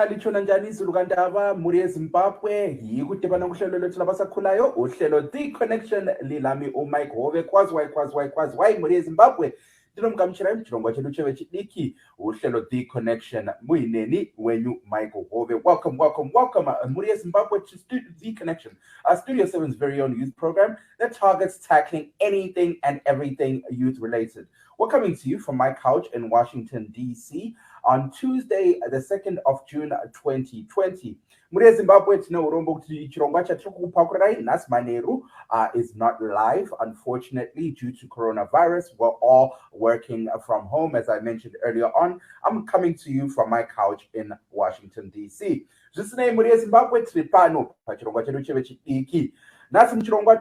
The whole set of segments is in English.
lichona njani izulu kandaba muri eZimbabwe yikudibana kuhlelo lethu labasakhulayo uhlelo The Connection lilami uMike Hove kwazi muri eZimbabwe ndinomkamshira Muchirongwa chedu chevechidiki uhlelo The Connection muyineni wenyu Mike Hove. Welcome muri eZimbabwe to The Connection, our Studio 7's very own youth program that targets tackling anything and everything youth related. We're coming to you from my couch in Washington, D.C. on Tuesday, the 2nd of June, 2020. Muri Zimbabwe tinourombo kuti chirongwa chatiri kupakurai nhasi manheru is not live, unfortunately, due to coronavirus. We're all working from home, as I mentioned earlier on. I'm coming to you from my couch in Washington, D.C. Zvisinei muri Zimbabwe tiri pano pachirongwa chedu chevechidiki. Nhasi muchirongwa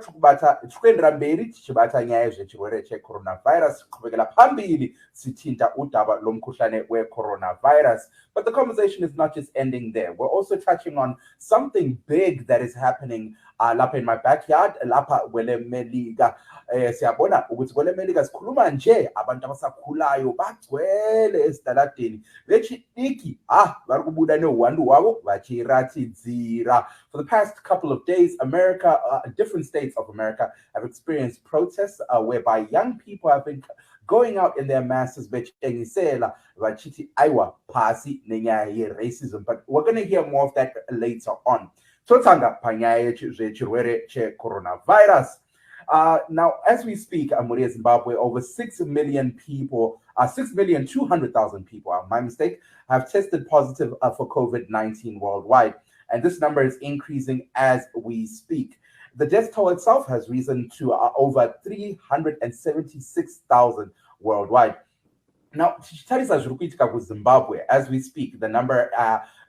tikuendera mberi tichibata nyaya zvechirwere checoronavirus kubekela phambili sithinta udaba lomkhuhlane wecoronavirus. But the conversation is not just ending there. We're also touching on something big that is happening lapha in my backyard, lapha kwelemelika. Siyabona ukuthi kwelemelika sikhuluma nje abantu abasakhulayo bagcwele esitaladeni vechidiki vari kubuda neuwandu wavo vachiratidzira. For the past couple of days, America, different states of America have experienced protests whereby young people have been going out in their masses vechengisela vachiti aiwa pasi nenyaya yeracism. But we're going to hear more of that later on. Totanga panyaya yechirwere checoronavirus. Now, as we speak, muri Zimbabwe, over 6 million people, 6,200,000 people, my mistake, have tested positive for COVID-19 worldwide. And this number is increasing as we speak. The death toll itself has risen to over 376,000 worldwide. Now, tichitarisa zviri kuitika kuZimbabwe, as we speak, the number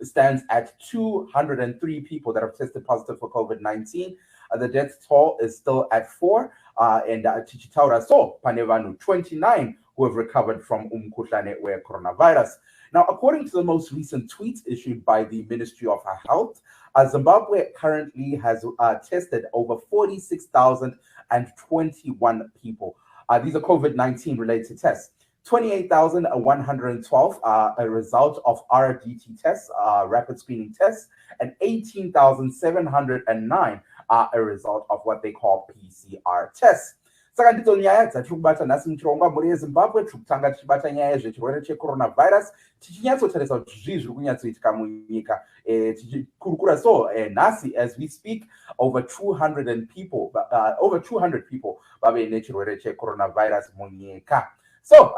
stands at 203 people that have tested positive for COVID-19. The death toll is still at 4, and tichitaura so pane vanhu 29 who have recovered from umkhuhlane wecoronavirus. Now, according to the most recent tweet issued by the Ministry of Health, Zimbabwe currently has tested over 46,021 people. These are COVID-19 related tests. 28,112 are a result of RDT tests, rapid screening tests, and 18,709 are a result of what they call PCR tests. Saka ndidzo nyaya dzatiri kubata nhasi muchirongwa muri eZimbabwe. Tiri kutanga tichibata nyaya zvechirwere checoronavirus tichinyatsotarisa kuti zvii zviri kunyatsoitika munyika. Tichikurukura so nhasi as we speak, over 200 people vave nechirwere checoronavirus munyika. So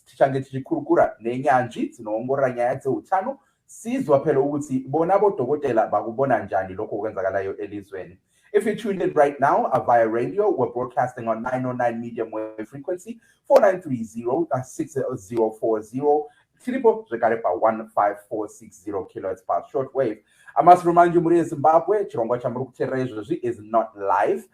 tichange tichikurukura nenyanzvi dzinoongorora nyaya dzeutano sizwa phela ukuthi bona bodokotela bakubona njani lokho kwenzakalayo elizweni. If you're tuned in right now via radio, we're broadcasting on 909 medium wave frequency, 4930-6040, triple zvekare pa 15460 kilohertz per short wave. I must remind you, muri Zimbabwe, chirongwa chamuri kuteerera izvozvi is not live.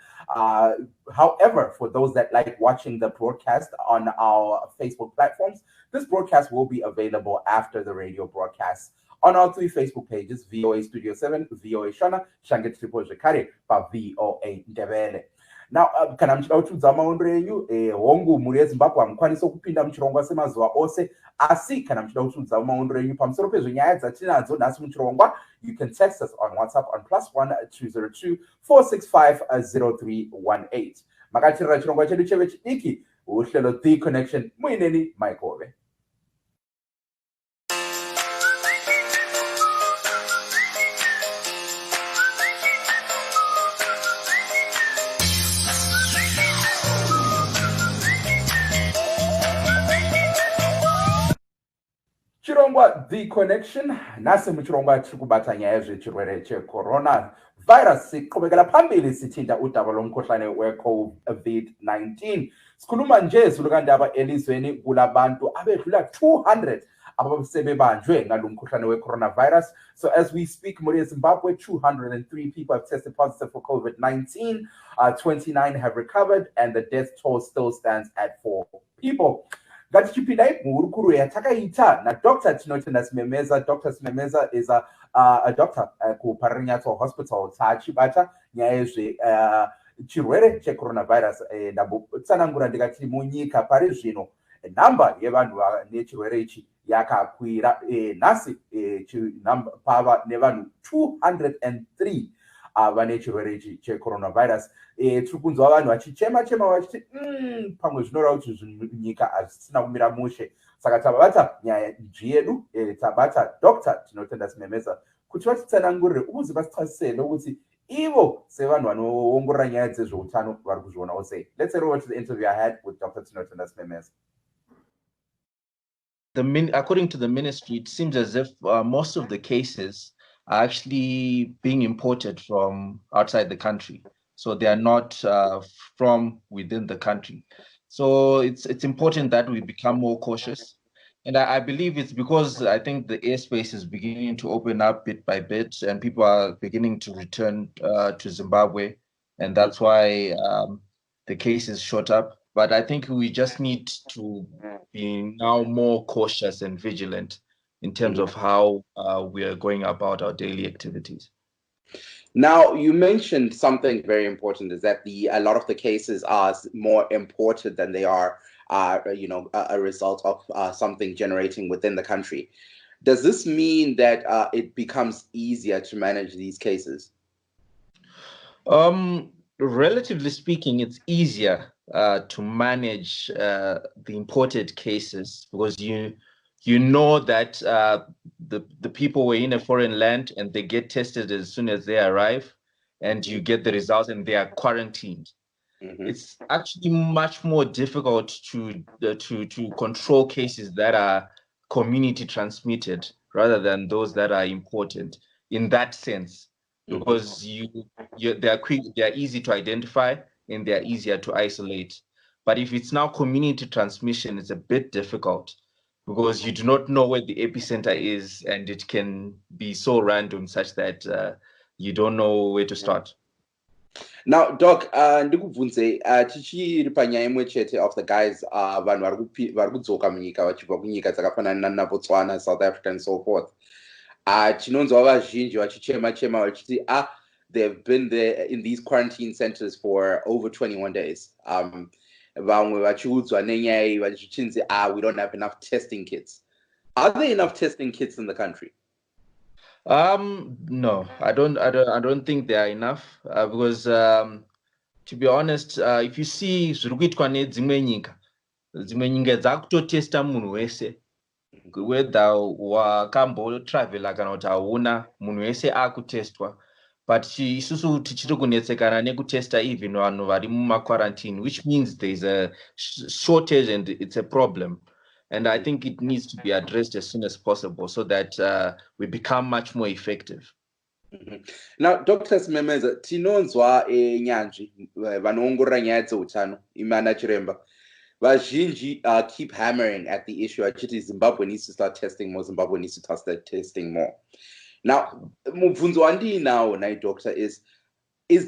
However, for those that like watching the broadcast on our Facebook platforms, this broadcast will be available after the radio broadcast on our 3 Facebook pages, VOA Studio 7, VOA Shona, Shange Triple Jekare, pa VOA Ndebele. Now, kana mchida kutudza maondo enyu, hongu muri Zimbabwe hamukwanisa kupinda muchirongwa semazuva ose, asi kana mchida kutudza maondo enyu pamusoro pezvenyaya dzatinadzo nhasi muchirongwa, you can text us on WhatsApp on +1 202 465 0318. Makatirira chirongwa chedu chevechidiki, uhlelo The Connection, muineni Mike Hove. Chirongwa The Connection, nhasi muchirongwa tiri kubata nyaya zvechirwere checoronavirus siqhubekela phambili sithinta udaba lomkhuhlane weCovid-19. Sikhuluma nje zulukandaba elizweni kulabantu abedlula 200 abasebebanjwe ngalomkhuhlane wecoronavirus. So as we speak, muri Zimbabwe, 203 people have tested positive for COVID-19, 29 have recovered, and the death toll still stands at 4 people. Ngatichipindai muhurukuru yatakaita na Dr. Tinotenda Simemeza. Dr. Simemeza is a doctor kuParinyatso Hospital taachibata nyaya chirwere checoronavirus. Ndambotsanangura ndikati munyika pari zvino namba yevanhu nechirwere ichi yakakwira nhasi pava nevanhu 203 vane chirwere ichi checoronavirus. Tiri kunzwa vanhu vachichema vachiti pamwe zvinoreva kuti nyika hazvisina kumira mushe. Saka tabata nyaya yedu, tabata Dr. tinotenda simemeza kuti vatitsanangurire uzi vasitsasise nokuti ivo sevanhu vanoongorora nyaya dzezveutano vari kuzvionawo sei. Let's head over to the interview I had with Dr. tinotenda simemeza. According to the ministry, it seems as if most of the cases are actually being imported from outside the country. So they are not from within the country. So it's important that we become more cautious. And I believe it's because I think the airspace is beginning to open up bit by bit and people are beginning to return to Zimbabwe. And that's why the cases shot up. But I think we just need to be now more cautious and vigilant in terms of how we are going about our daily activities. Now, you mentioned something very important, is that a lot of the cases are more imported than they are, a result of something generating within the country. Does this mean that it becomes easier to manage these cases? Relatively speaking, it's easier to manage the imported cases because you know that the people were in a foreign land and they get tested as soon as they arrive, and you get the results and they are quarantined. It's actually much more difficult to control cases that are community transmitted rather than those that are imported in that sense, because they are easy to identify and they are easier to isolate. But if it's now community transmission, it's a bit difficult because you do not know where the epicenter is, and it can be so random such that you don't know where to start. Now, Doc, ndikubvunze tichiri panyaya imwe chete of the guys vanhu vari kudzoka munyika vachibva kunyika dzakafanana naBotswana, South Africa and so forth. Tinonzwa vazhinji vachichema vachiti they've been there in these quarantine centers for over 21 days. Vamwe vachiudzwa nenyaya vachichinzi we don't have enough testing kits. Are there enough testing kits in the country? No, I don't think they are enough because to be honest, if you see zviri kuitwa nedzimwe nyika dzakutotesta munhu wese, whether wakambotravela kana kuti hauna, munhu wese akutestwa. But isusu tichiri kunetsekana nekutesta even vanhu vari mumaquarantine, which means there's a shortage and it's a problem. And I think it needs to be addressed as soon as possible so that we become much more effective. Now, Dr. Simemeza, tinonzwa nyanzvi vanoongorora nyaya dzeutano, imana chiremba. Vazhinji keep hammering at the issue. Actually, Zimbabwe needs to start testing more. Zimbabwe needs to start testing more. Now, mubvunzo wandinawo, doctor, is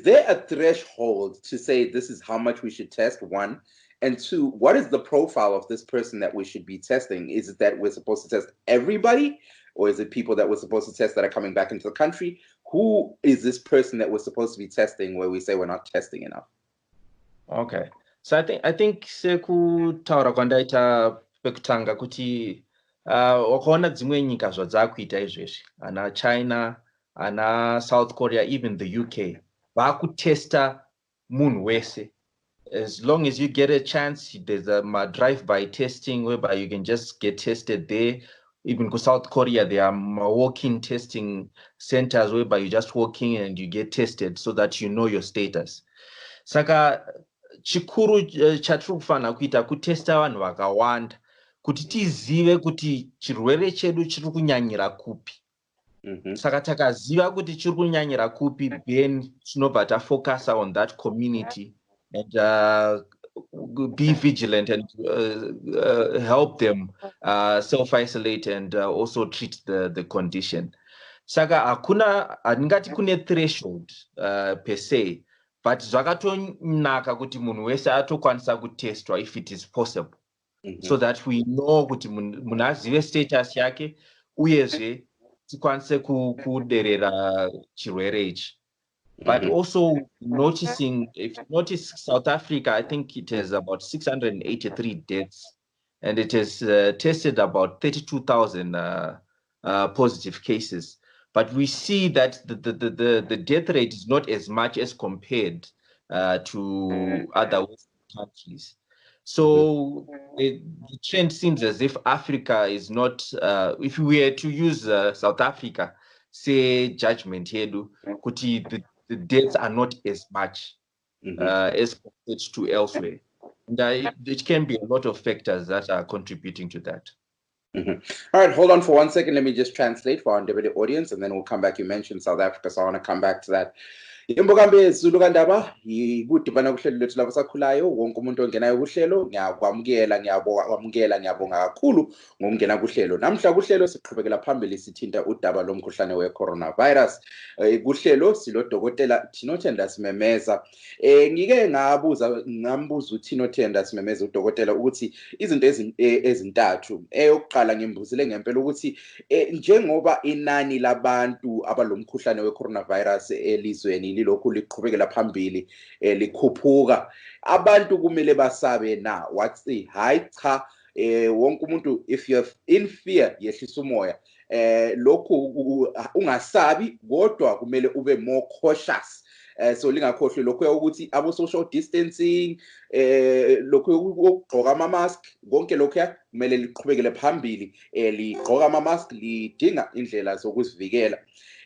there a threshold to say this is how much we should test, one? And two, what is the profile of this person that we should be testing? Is it that we're supposed to test everybody? Or is it people that we're supposed to test that are coming back into the country? Who is this person that we're supposed to be testing where we say we're not testing enough? Okay. So I think sekutaura kwandaita pekutanga kuti wakaona dzimwe nyika zvadzakuita izvezvi, ana China, ana South Korea, even the UK, vakutesta munhu wese. As long as you get a chance, there's a drive-by testing whereby you can just get tested there. Even in South Korea, there are walk-in testing centers whereby you just walk in and you get tested so that you know your status. Saka chikuru chatiri kufanira kuita kutesta vanhu vakawanda kuti tizive kuti chirwere chedu chiri kunyanyira kupi. Saka takaziva kuti chiri kunyanyira kupi, then tinobva tafocus on that community and be vigilant and help them self-isolate and also treat the condition. Saka handingati kune threshold per se, but zvakatonaka kuti munhu wese atokwanisa kutestwa if it is possible, so that we know kuti munhu azive status yake uyezve tikwanise kuderera chirwere ichi. But also noticing, if you notice South Africa, I think it has about 683 deaths. and it has tested about 32,000 positive cases. But we see that the death rate is not as much as compared to other Western countries. So the trend seems as if Africa is not, if we were to use South Africa, say judgment here, the deaths are not as much as compared to elsewhere. And it can be a lot of factors that are contributing to that. All right, hold on for 1 second. Let me just translate for our Ndebele audience, and then we'll come back. You mentioned South Africa, so I want to come back to that. Imbokambe Zulu kandaba yikudibana kuhlelo lethu labasakhulayo wonke umuntu ongenayo kuhlelo ngiyakwamukela ngiyabonga kakhulu ngokungena kuhlelo namhla kuhlelo siqhubekela phambili sithinta udaba lomkhuhlane we-coronavirus kuhlelo silodokotela Tinothenda Simemeza ngike ngambuza uTinothenda Simemeza udokotela ukuthi izinto ezintathu eyokuqala ngimbuzile ngempela ukuthi njengoba inani labantu abalomkhuhlane we-coronavirus elizweni lilokhu liqhubekela phambili likhuphuka abantu kumele basabe na wathi hayi cha wonke umuntu if you're in fear yehlisa umoya lokhu ungasabi kodwa kumele ube more cautious so lingakhohlwe lokho ukuthi abo social distancing lokho ukugqoka ama mask konke lokho kumele liqhubekele phambili ligqoka ama mask lidinga indlela zokuzivikela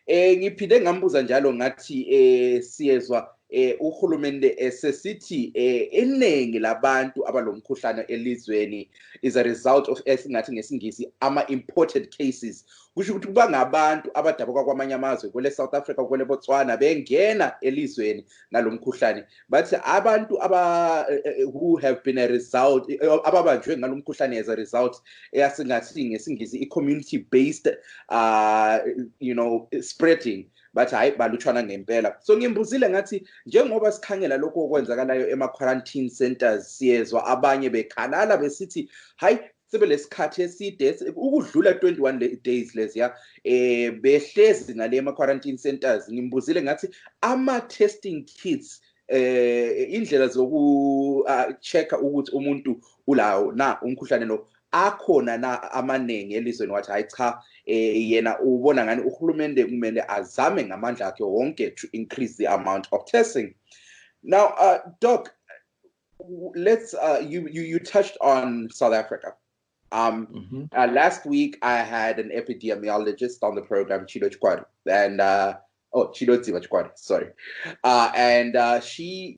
ngiphinde ngambuza njalo ngathi siyezwa uhulumende esesithi iningi labantu abalomkhuhlane elizweni is a result of esingathi ngesingisi ama-imported cases kusho ukuthi kuba ngabantu abadabuka kwamanye amazwe kwele South Africa kwele Botswana bengena elizweni ngalomkhuhlane but abantu who have been a result ababanjwe ngalomkhuhlane as a result eyasingathi ngesingisi i-community based spreading but hayi balutshwana ngempela so ngimbuzile ngathi njengoba sikhangela lokho okwenzakalayo ema-quarantine centers siyezwa abanye bekhalala besithi hayi sebelesikhathi eside ukudlula 21 days leziya behlezi ngale ema-quarantine centers ngimbuzile ngathi ama-testing kits indlela zoku-check-a ukuthi umuntu ulawo na umkhuhlane lo akhona na amaningi elizweni wathi hayi cha yena ubona ngani uhulumende kumele azame ngamandla akhe wonke to increase the amount of testing. Now Doc, let's you touched on South Africa. Last week I had an epidemiologist on the program, Chido Chikwadi, and Chido sorry, and she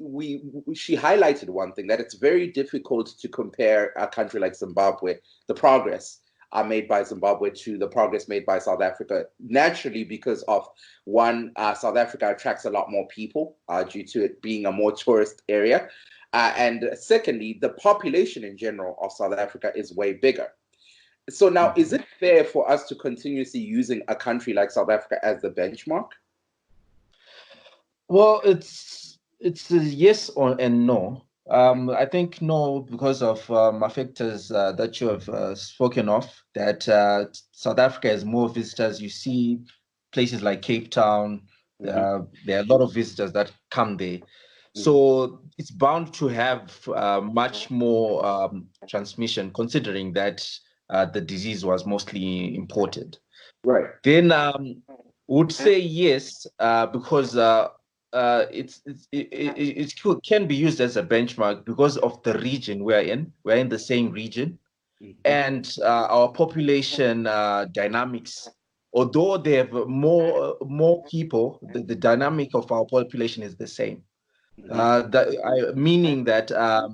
highlighted one thing, that it's very difficult to compare a country like Zimbabwe, the progress made by Zimbabwe to the progress made by South Africa, naturally because of one, South Africa attracts a lot more people due to it being a more tourist area. And secondly, the population in general of South Africa is way bigger. So now, is it fair for us to continuously using a country like South Africa as the benchmark? Well, it's a yes and no. I think no, because of factors that you have spoken of, that South Africa has more visitors. You see places like Cape Town, there are a lot of visitors that come there. So it's bound to have much more transmission, considering that the disease was mostly imported. Right. Then would say yes, because it can be used as a benchmark because of the region we're in. We're in the same region, and our population dynamics. Although they have more people, the dynamic of our population is the same. Meaning that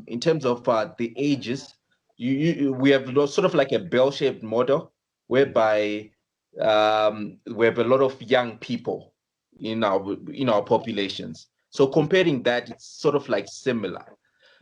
in terms of the ages, we have sort of like a bell-shaped model whereby we have a lot of young people in our populations. So comparing that, it's sort of like similar.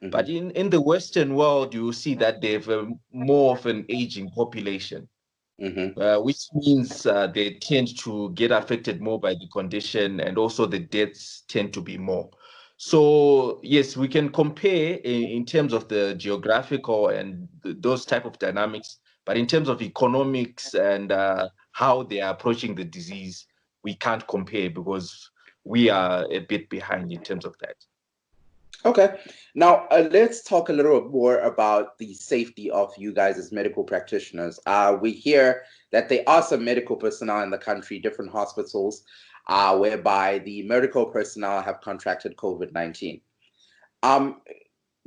But in the Western world, you see that they have more of an aging population, which means they tend to get affected more by the condition, and also the deaths tend to be more. So yes, we can compare in terms of the geographical and those type of dynamics, but in terms of economics and how they are approaching the disease, we can't compare because we are a bit behind in terms of that. Okay. Now, let's talk a little bit more about the safety of you guys as medical practitioners. We hear that there are some medical personnel in the country, different hospitals, whereby the medical personnel have contracted COVID-19.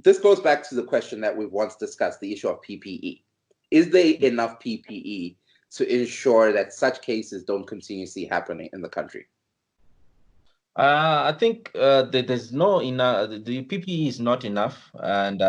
This goes back to the question that we've once discussed, the issue of PPE. Is there enough PPE to ensure that such cases don't continuously happen in the country? I think there's no enough. The PPE is not enough, and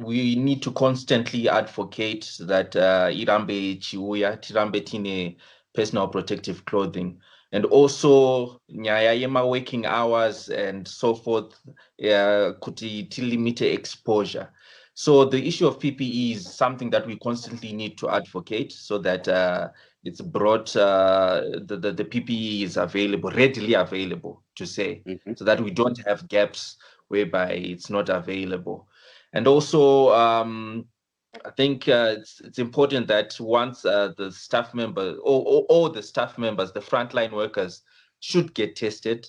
we need to constantly advocate that irambe chiuya tirambe tine personal protective clothing, and also nyaya yema working hours and so forth. Kuti tilimite exposure. So the issue of PPE is something that we constantly need to advocate so that it's brought, the PPE is available, readily available to say, so that we don't have gaps whereby it's not available. And also, I think it's important that once the staff member or the staff members, the frontline workers should get tested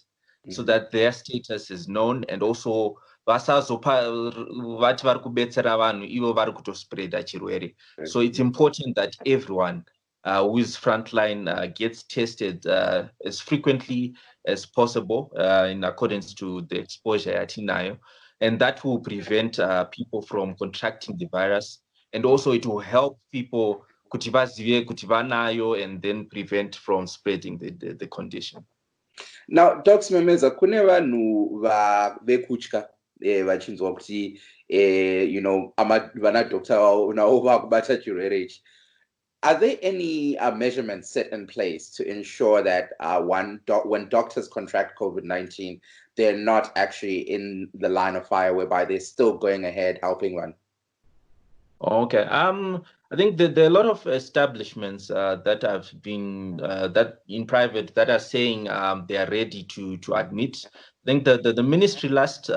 so that their status is known, and also vati vari kubetsera vanhu ivo vari kutospreada chirwere. So it's important that everyone who is frontline gets tested as frequently as possible in accordance to the exposure yatinayo, and that will prevent people from contracting the virus, and also it will help people kuti vazive kuti vanayo and then prevent from spreading the condition. Now, Dr. Memeza, kune vanhu vekutya vachinzwa kuti vana doctor vavo navo vakubata chirwere ichi. Are there any measurements set in place to ensure that when doctors contract COVID-19, they're not actually in the line of fire, whereby they're still going ahead helping one? Okay. I think that there are a lot of establishments that have been that in private that are saying they are ready to admit. I think the ministry last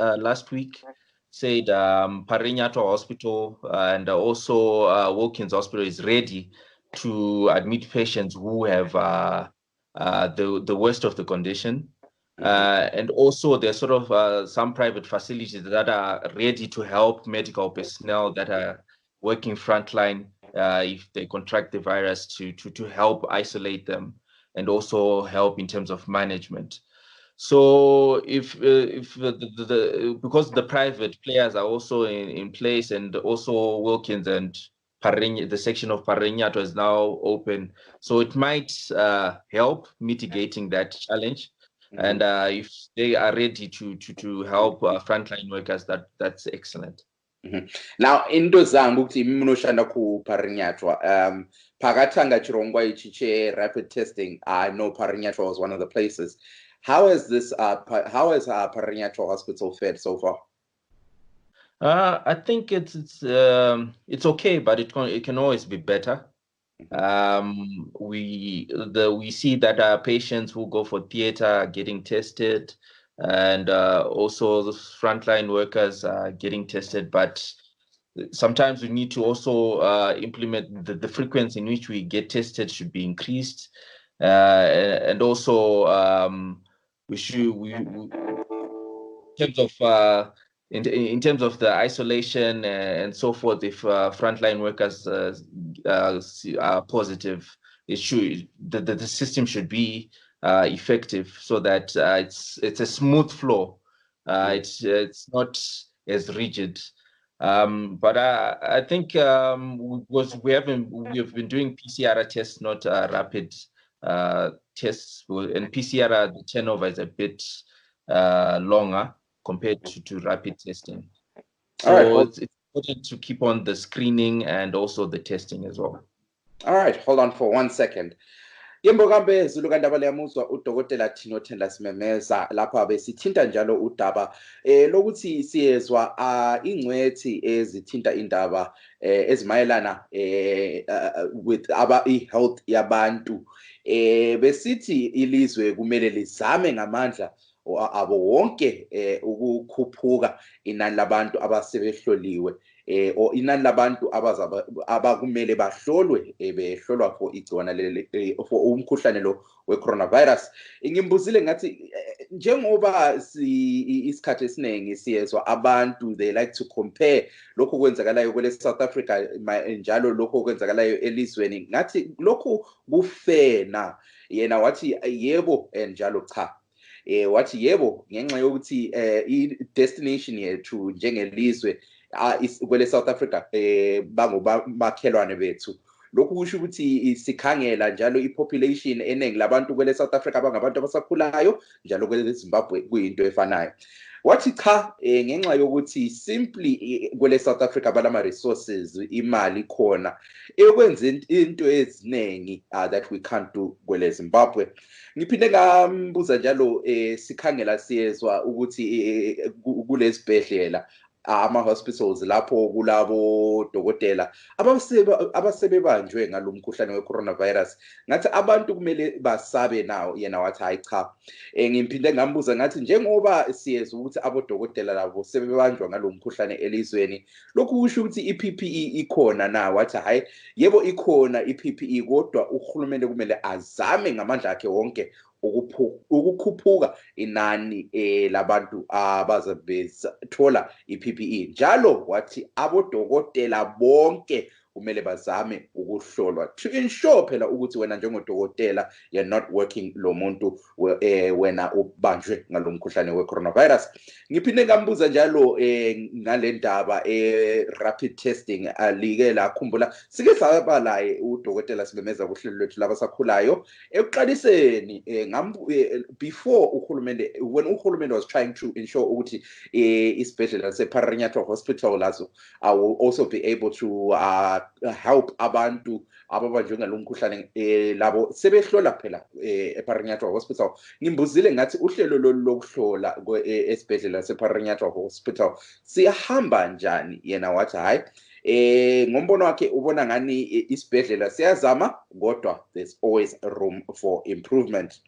week said Parinyato Hospital and also Wilkins Hospital is ready to admit patients who have the worst of the condition. And also there's sort of some private facilities that are ready to help medical personnel that are working frontline if they contract the virus to help isolate them and also help in terms of management. So if because the private players are also in place, and also Wilkins and the section of Parinyato is now open, so it might help mitigating that challenge. And if they are ready to help frontline workers, that's excellent. Now, into zangu kuti munoshanda ku Parinyato, pakatanga chirongwa ichi rapid testing, I know Parinyato was one of the places. How has Parinyato Hospital fared so far? I think it's okay, but it can always be better. We see that patients who go for theater are getting tested, and also the frontline workers are getting tested, but sometimes we need to also implement the frequency in which we get tested should be increased, and also in terms of the isolation and so forth, if frontline workers are positive, the system should be effective so that it's a smooth flow. It's not as rigid. But I think because we have been doing PCR tests, not rapid tests, and PCR the turnover is a bit longer compared to rapid testing. So it's important to keep on the screening and also the testing as well. All right, hold on for 1 second. Yembokambe zulukandaba liyamuzwa udokotela Tinotenda Simemeza lapha besithinta njalo udaba lokuthi siyezwa ingcwethi ezithinta indaba ezimayelana with i-health yabantu besithi ilizwe kumele lizame ngamandla abo wonke ukukhuphuka inani labantu abasebehloliwe or inani labantu abakumele bahlolwe behlolwa for igciwane leli for umkhuhlane lo we-coronavirus. Ngimbuzile ngathi njengoba isikhathi esiningi siyezwa abantu they like to compare lokho kwenzakalayo kwele South Africa njalo lokho kwenzakalayo elizweni, ngathi lokho kufair na? Yena wathi yebo njalo cha. Wathi yebo ngenxa yokuthi i-destination yethu njengelizwe kwele South Africa bangomakhelwane bethu. Lokhu kusho ukuthi sikhangela njalo i-population eningi labantu kwele South Africa abangabantu abasakhulayo njalo kwele Zimbabwe kuyinto efanayo. Wathi cha ngenxa yokuthi simply kwele South Africa balama resources imali khona ekwenza into eziningi that we can't do kwele Zimbabwe. Ngiphinde ngambuza njalo sikhangela siyezwa ukuthi kulezibhedlela ama-hospitals lapho kulabo dokotela abasebebanjwe ngalo mkhuhlane we-coronavirus, ngathi abantu kumele basabe nawo. Yena wathi hayi cha. Ngiphinde ngambuza ngathi njengoba siyezwa ukuthi abodokotela labo sebebanjwa ngalo mkhuhlane elizweni, lokhu kusho ukuthi i-PPE ikhona na? Wathi hayi yebo ikhona i-PPE, kodwa uhulumende kumele azame ngamandla akhe wonke ukukhuphuka inani labantu abazabethola i-PPE njalo. Wathi abodokotela bonke kumele bazame ukuhlolwa to ensure phela ukuthi wena njengodokotela you're not working lo muntu wena ubanjwe ngalo mkhuhlane we-coronavirus. Ngiphinde ngambuza njalo ngale ndaba rapid testing alike la khumbula sike saba laye udokotela Sibemeza kuhlelo lwethu labasakhulayo ekuqaliseni before uhulumende, when uhulumende was trying to ensure ukuthi isibhedlela seParanyathwa Hospital lazo will also be able to help abantu ababanjwe ngalo mkhuhlane labo sebehlola phela eParanyathwa Hospital. Ngimbuzile ngathi uhlelo lokuhlola esibhedlela seParanyathwa Hospital siyahamba njani? Yena wathi hayi ngombono wakhe ubona ngani isibhedlela siyazama kodwa there's always room for improvement.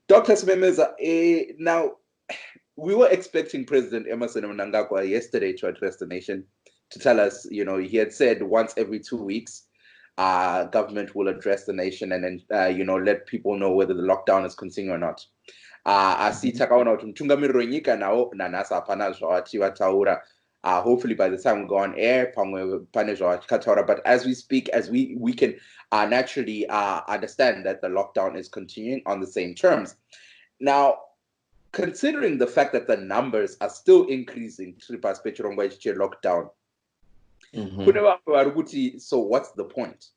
Dr. Sibemeza, now we were expecting President Emmerson Mnangagwa yesterday to address the nation to tell us, you know, he had said once every 2 weeks, government will address the nation and then, you know, let people know whether the lockdown is continuing or not. Asi takaona kuti mtungamiri wenyika nawo nanhasi hapana zvawataura. Hopefully by the time we go on air, but as we speak, as we can naturally understand that the lockdown is continuing on the same terms. Now, considering the fact that the numbers are still increasing, Muchirongwa lockdown, so what's the point?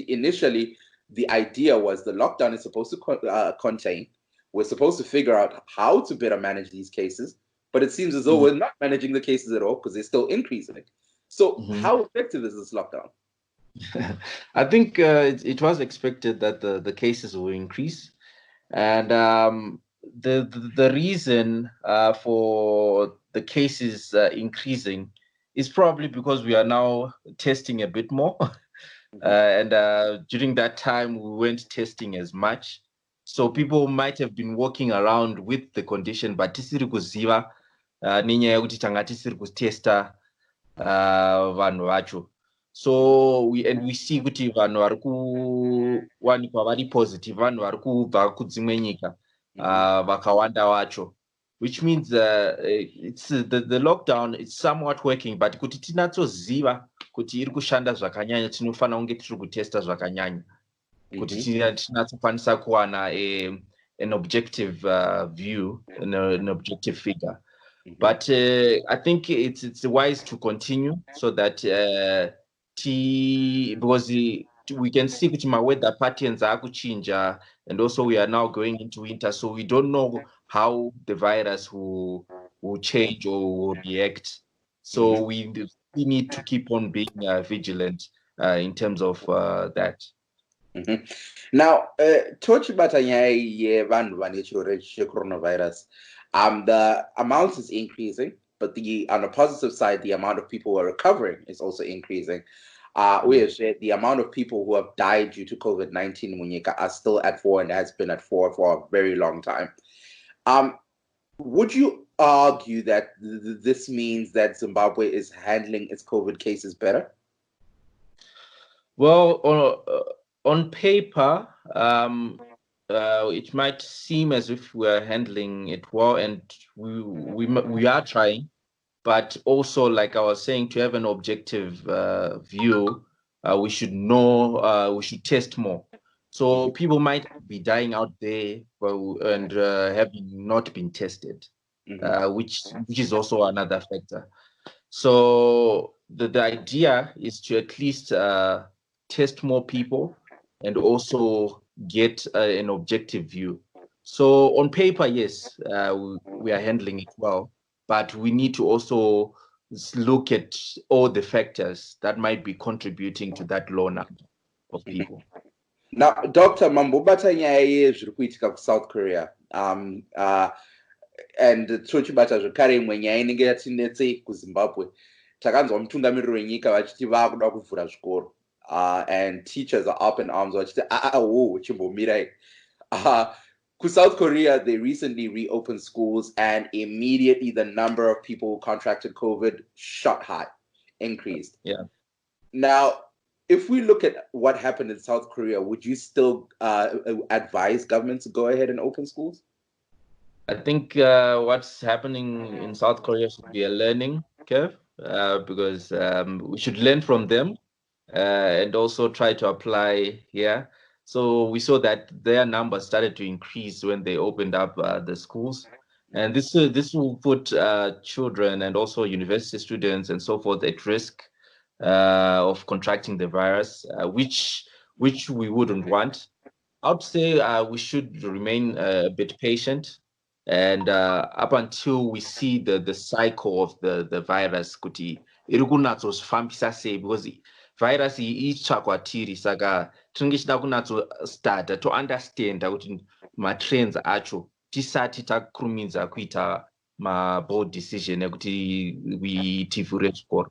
Initially, the idea was the lockdown is supposed to contain. We're supposed to figure out how to better manage these cases, but it seems as though we're not managing the cases at all because they're still increasing. So how effective is this lockdown? I think it was expected that the cases will increase. And the reason for the cases increasing is probably because we are now testing a bit more. And during that time, we weren't testing as much. So people might have been walking around with the condition, but tisiri kuziva nenyaya yekuti tanga tisiri kutesta vanhu vacho. So we see kuti vanhu vari kuwanikwa vari positive, vanhu vari kubva kudzimwe nyika vakawanda vacho, which means it's the lockdown is somewhat working, but kuti tinatsoziva kuti iri kushanda zvakanyanya tinofana kunge tiri kutesta zvakanyanya kuti tinatsokwanisa kuwana an objective view, an objective figure. But I think it's wise to continue so that because we can see that my weather patterns are change, and also we are now going into winter, so we don't know how the virus will change or will react. So we need to keep on being vigilant in terms of that. Now, chobata nyaya vanhu vane checoronavirus, the amount is increasing, but on the positive side, the amount of people who are recovering is also increasing. The amount of people who have died due to COVID-19 in munyika are still at 4 and has been at 4 for a very long time. Would you argue that this means that Zimbabwe is handling its COVID cases better? Well, on paper, it might seem as if we're handling it well, and we are trying, but also, like I was saying, to have an objective view, we should know, we should test more. So people might be dying out there, and having not been tested, which is also another factor. So the idea is to at least test more people and also get an objective view. So on paper, yes, we are handling it well, but we need to also look at all the factors that might be contributing to that low number of people. Now, Dr. Mambobata nyaya zviri kuitika kuSouth Korea. And tochibata zvekare imwe nyaya inenge yatinetse kuZimbabwe. Takanzwa mutungamiriri wenyika vachiti vakuda kuvhura zvikoro. And teachers are up in arms vachiti chimbomirai. South Korea, they recently reopened schools, and immediately the number of people who contracted COVID shot high, increased. Yeah. Now, if we look at what happened in South Korea, would you still advise government to go ahead and open schools? I think what's happening in South Korea should be a learning curve, because we should learn from them and also try to apply here. So we saw that their numbers started to increase when they opened up the schools. And this will put children and also university students and so forth at risk of contracting the virus, which we wouldn't want. I would say we should remain a bit patient, and up until we see the cycle of the virus, kuti iri kunatsozvifambisa sei, because virus iyi itsva kwatiri, saka tinenge tichida kunatsostata to understand kuti matrends acho tisati takurumidza kuita mabold decision ekuti tivhure zvikoro.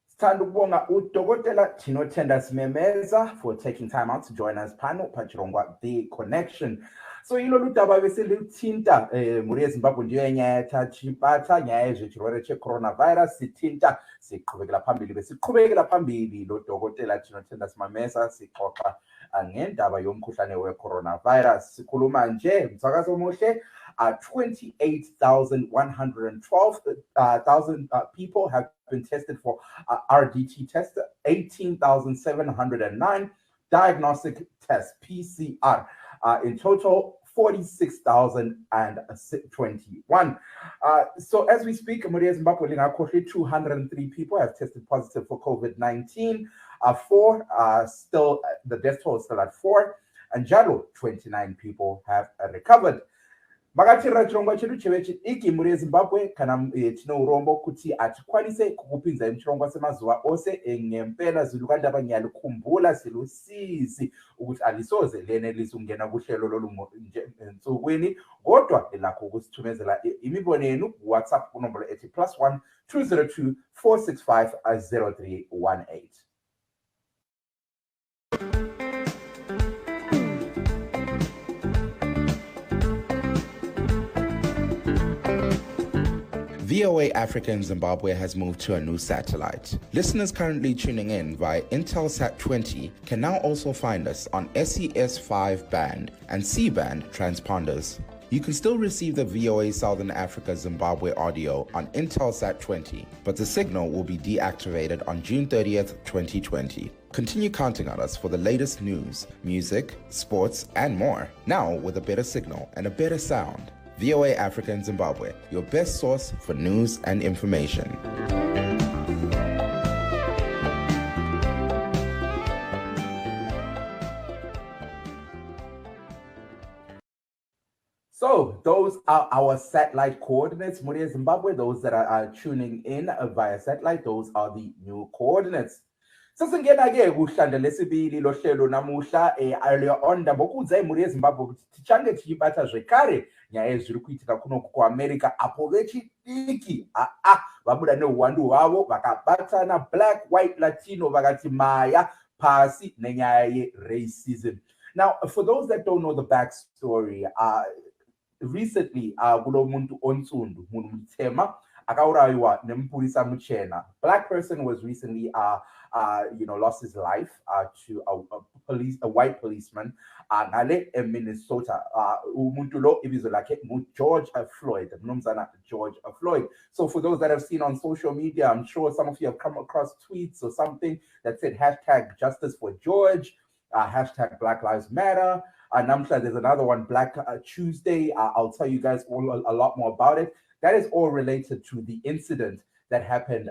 Sithanda ukubonga udokotela Tinotenda Simemeza for taking time out to join us panel Muchirongwa The Connection. So ilolu daba besilithinta muri yeZimbabwe ndiyo nyaya tachibata nyaya yechirwere checoronavirus sithinta siqhubekela phambili besiqhubekela phambili lo dokotela Tinotenda Simemeza sixoxa ngendaba yomkhuhlane wecoronavirus. Sikhuluma nje msakazo omuhle 28,112 people have been tested for RDT test, 18,709 diagnostic tests, PCR. In total, 46,021. So as we speak, 203 people have tested positive for COVID-19. Still, the death toll is still at 4. And Jalo, 29 people have recovered. Makatira chirongwa chedu chevechidiki muri yeZimbabwe kana tino urombo kuti atikwanise kukupinza muchirongwa semazuva ose ngempela zilukandaba nyalikhumbula silusizi ukuthi alisoze lenelise ukungena kuhlelo lolunsukwini kodwa elakho ukusithumezela imibono yenu WhatsApp kunombolo ethi +1 202 465 0318. VOA Africa in Zimbabwe has moved to a new satellite. Listeners currently tuning in via Intelsat 20 can now also find us on SES5 band and C-band transponders. You can still receive the VOA Southern Africa Zimbabwe audio on Intelsat 20, but the signal will be deactivated on June 30th, 2020. Continue counting on us for the latest news, music, sports, and more. Now with a better signal and a better sound. VOA Africa in Zimbabwe, your best source for news and information. So those are our satellite coordinates, Muri Zimbabwe. Those that are tuning in via satellite, those are the new coordinates. Sasingena-ke kuhlanda lesibili lohlelo namuhla earlier on ndabokudza imuri yeZimbabwe kuti tichange tichibata zvekare nyaya ezviri kuitika kuno kuAmerica apo vechidiki vabuda neuwandu hwavo vakabatana black white latino vakati maya pasi nenyaya yeracism. Now for those that don't know the backstory, recently kulo muntu onsundu mupurisa vakawurayiwa nemupurisa muchena. Black person was recently lost his life to a white policeman ngale eMinnesotta. Umuntu lo ibizo lakhe George Floyd, mnumzana George Floyd. So for those that have seen on social media, I'm sure some of you have come across tweets or something that said hashtag justice for George, hashtag Black Lives Matter. And I'm sure there's another one, Black Tuesday. I'll tell you guys all a lot more about it. That is all related to the incident that happened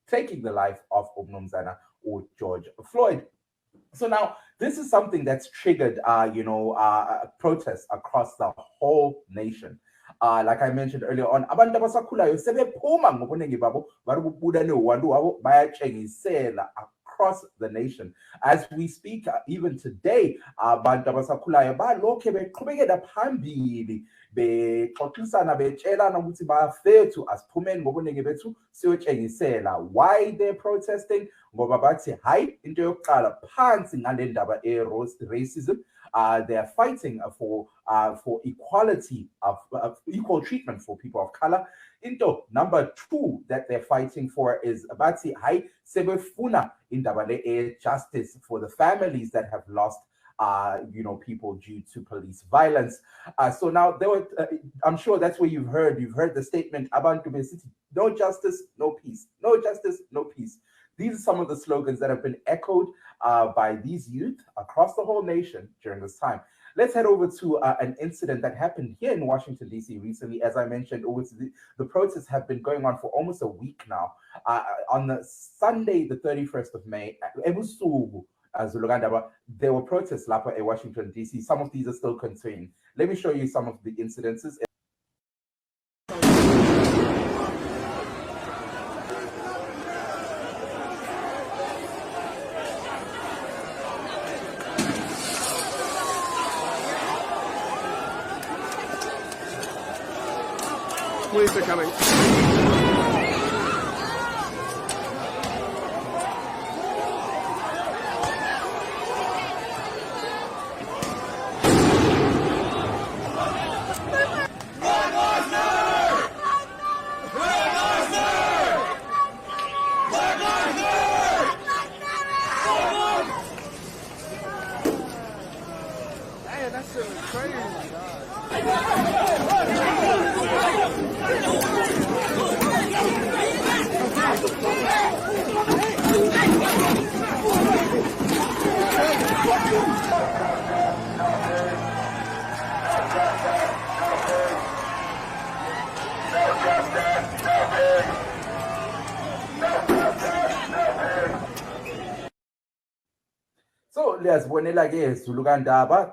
taking the life of umnumzana or George Floyd. So now this is something that's triggered protests across the whole nation. Like I mentioned earlier on, abantu abasakhulayo sebephuma ngobuningi babo baribubuda newandu wabo bayatshengisela across the nation. As we speak, even today, abantu abasakhulayo balokhe beqhubekela phambili bexoxisana betshelana ukuthi bafethu asiphumeni ngobuningi bethu siyotshengisela. Why they're protesting? Ngoba bathi hayi into yokuqala phansi ngale ndaba racism. They are fighting for equality of equal treatment for people of color. Into number two that they're fighting for is bathi hayi sebefuna indaba le justice for the families that have lost people due to police violence. So now there were, I'm sure that's where you've heard the statement abantu besithi no justice, no peace, no justice, no peace. These are some of the slogans that have been echoed by these youth across the whole nation during this time. Let's head over to an incident that happened here in Washington, D.C. recently. As I mentioned, the protests have been going on for almost a week now. On the Sunday, the 31st of May, there were protests in Washington, D.C. Some of these are still continuing. Let me show you some of the incidences. Police are coming. Man, that's so crazy. So,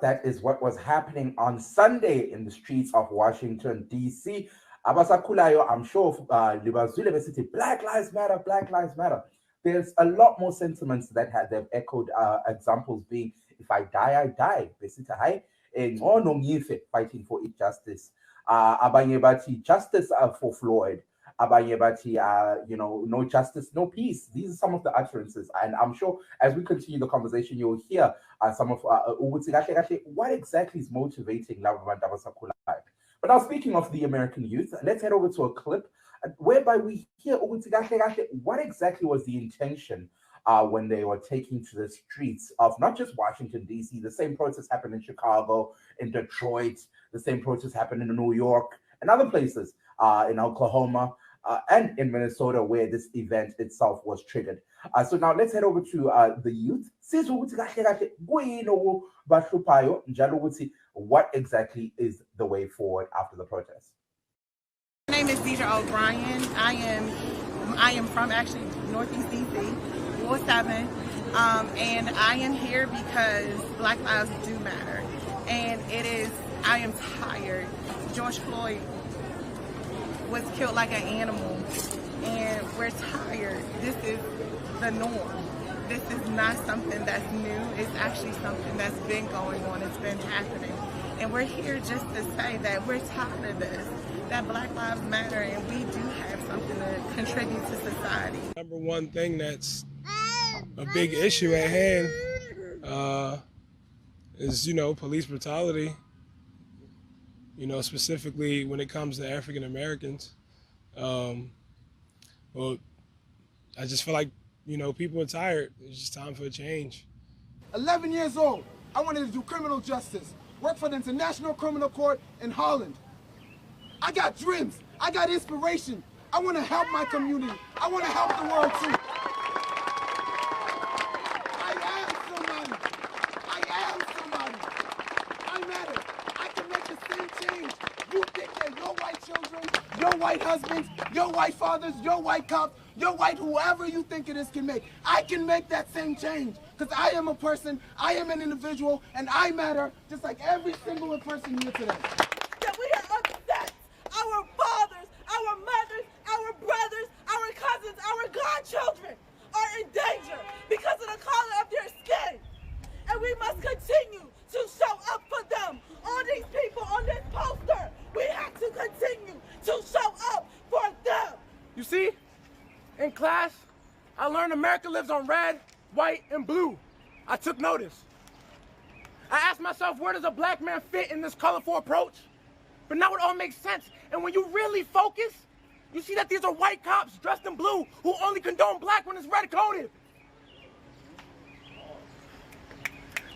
that is what was happening on Sunday in the streets of Washington, D.C. Abasakulayo, I'm sure, Black Lives Matter, Black Lives Matter. There's a lot more sentiments that they've echoed, examples being, if I die, I die. Fighting for justice. Justice for Floyd. No justice, no peace. These are some of the utterances, and I'm sure as we continue the conversation, you'll hear some of what exactly is motivating Lavabandabasakulai. But now, speaking of the American youth, let's head over to a clip whereby we hear what exactly was the intention when they were taking to the streets of not just Washington, D.C. The same protests happened in Chicago, in Detroit. The same protests happened in New York and other places, in Oklahoma, and in Minnesota, where this event itself was triggered. So now let's head over to the youth. What exactly is the way forward after the protest? My name is Deidre O'Brien. I am from actually Northeast DC, Ward 7, and I am here because Black lives do matter. And I am tired. George Floyd was killed like an animal, and we're tired. This is the norm. This is not something that's new. It's actually something that's been going on. It's been happening. And we're here just to say that we're tired of this, that Black Lives Matter, and we do have something to contribute to society. Number one thing that's a big issue at hand is, you know, police brutality, you know, specifically when it comes to African Americans. Well, I just feel like, you know, people are tired. It's just time for a change. 11 years old, I wanted to do criminal justice, work for the International Criminal Court in Holland. I got dreams, I got inspiration. I want to help my community. I want to help the world too. I am somebody. I am somebody. I matter. I can make the same change. You think that your white children, your white husbands, your white fathers, your white cops, your white whoever you think it is can make. I can make that same change because I am a person, I am an individual, and I matter just like every single person here today. That we are upset. Our fathers, our mothers, our brothers, our cousins, our godchildren are in danger because of the color of their skin. And we must continue to show up for them. All these people on this poster, we have to continue to show up for them. You see, in class, I learned America lives on red, white, and blue. I took notice. I asked myself, where does a black man fit in this colorful approach? But now it all makes sense. And when you really focus, you see that these are white cops dressed in blue who only condone black when it's red-coded.